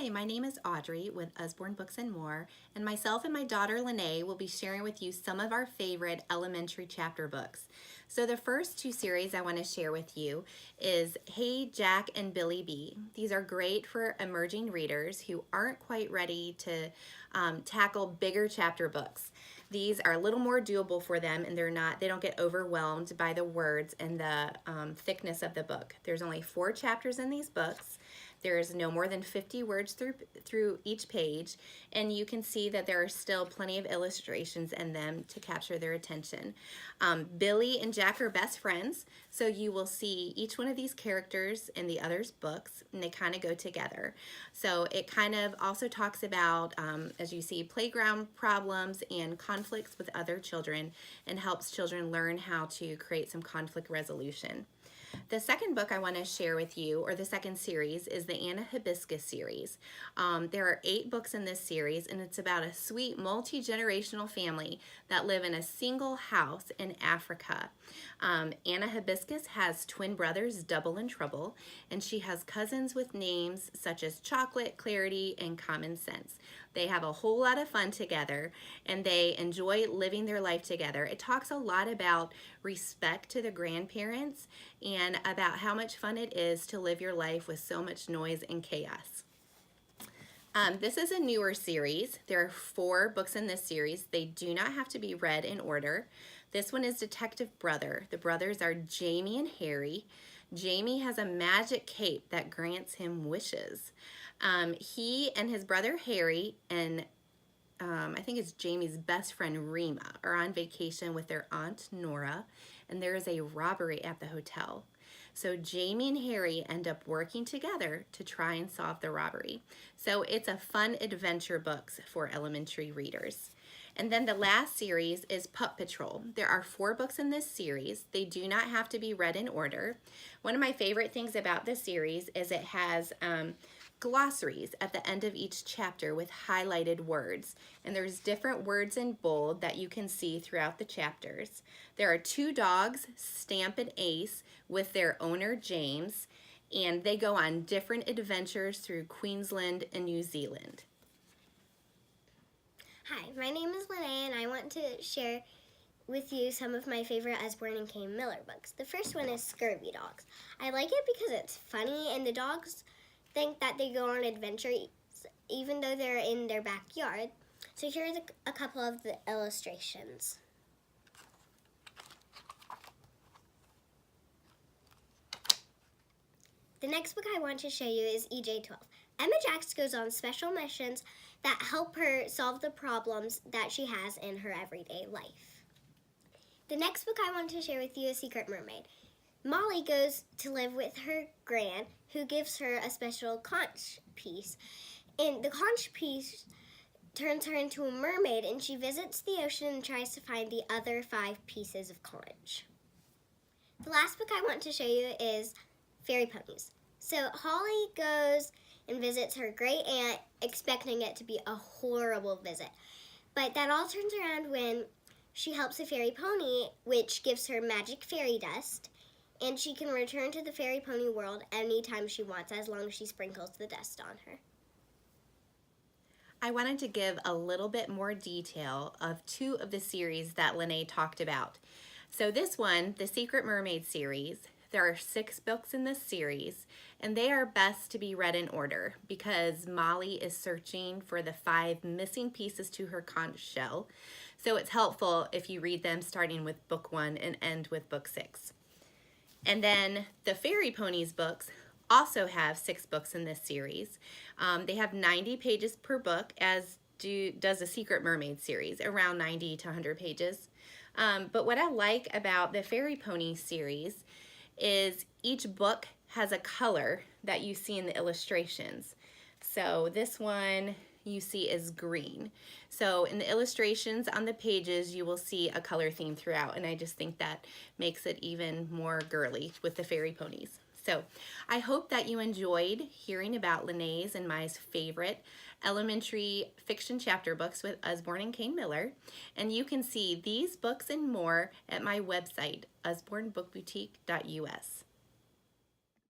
Hi, my name is Audrey with Usborne Books and More, and myself and my daughter Lene will be sharing with you some of our favorite elementary chapter books. So the first two series I want to share with you is Hey Jack and Billy B. These are great for emerging readers who aren't quite ready to tackle bigger chapter books. These are a little more doable for them, and they don't get overwhelmed by the words and the thickness of the book. There's only 4 chapters in these books. There's no more than 50 words through each page, and you can see that there are still plenty of illustrations in them to capture their attention. Billy and Jack are best friends, so you will see each one of these characters in the other's books, and they kind of go together. So it kind of also talks about, as you see, playground problems and conflicts with other children, and helps children learn how to create some conflict resolution. The second book I want to share with you, or the second series, is the Anna Hibiscus series. There are 8 books in this series, and it's about a sweet multi-generational family that live in a single house in Africa. Anna Hibiscus has twin brothers, Double and Trouble, and she has cousins with names such as Chocolate, Clarity, and Common Sense. They have a whole lot of fun together, and they enjoy living their life together. It talks a lot about respect to the grandparents and about how much fun it is to live your life with so much noise and chaos. This is a newer series. There are 4 books in this series. They do not have to be read in order. This one is Detective Brother. The brothers are Jamie and Harry. Jamie has a magic cape that grants him wishes. He and his brother Harry and I think it's Jamie's best friend Rima are on vacation with their aunt Nora, and there is a robbery at the hotel. So Jamie and Harry end up working together to try and solve the robbery. So it's a fun adventure book for elementary readers. And then the last series is Pup Patrol. There are 4 books in this series. They do not have to be read in order. One of my favorite things about this series is it has glossaries at the end of each chapter with highlighted words, and there's different words in bold that you can see throughout the chapters. There are 2 dogs, Stamp and Ace, with their owner James, and they go on different adventures through Queensland and New Zealand. Hi, my name is Lene, and I want to share with you some of my favorite Usborne and Kane Miller books. The first one is Scurvy Dogs. I like it because it's funny, and the dogs think that they go on adventures even though they're in their backyard. So here's a couple of the illustrations. The next book I want to show you is EJ-12. Emma Jacks goes on special missions that help her solve the problems that she has in her everyday life. The next book I want to share with you is Secret Mermaid. Molly goes to live with her gran, who gives her a special conch piece. And the conch piece turns her into a mermaid, and she visits the ocean and tries to find the other 5 pieces of conch. The last book I want to show you is Fairy Ponies. So Holly goes and visits her great aunt, expecting it to be a horrible visit. But that all turns around when she helps a fairy pony, which gives her magic fairy dust, and she can return to the fairy pony world anytime she wants, as long as she sprinkles the dust on her. I wanted to give a little bit more detail of 2 of the series that Lene talked about. So this one, the Secret Mermaid series, there are 6 books in this series, and they are best to be read in order because Molly is searching for the 5 missing pieces to her conch shell. So it's helpful if you read them starting with book 1 and end with book 6. And then the Fairy Ponies books also have 6 books in this series. They have 90 pages per book, as does the Secret Mermaid series, around 90 to 100 pages. But what I like about the Fairy Pony series is each book has a color that you see in the illustrations. So this one you see is green. So in the illustrations on the pages, you will see a color theme throughout, and I just think that makes it even more girly with the fairy ponies. So I hope that you enjoyed hearing about Lene's and my favorite elementary fiction chapter books with Usborne and Kane Miller. And you can see these books and more at my website, usbornebookboutique.us.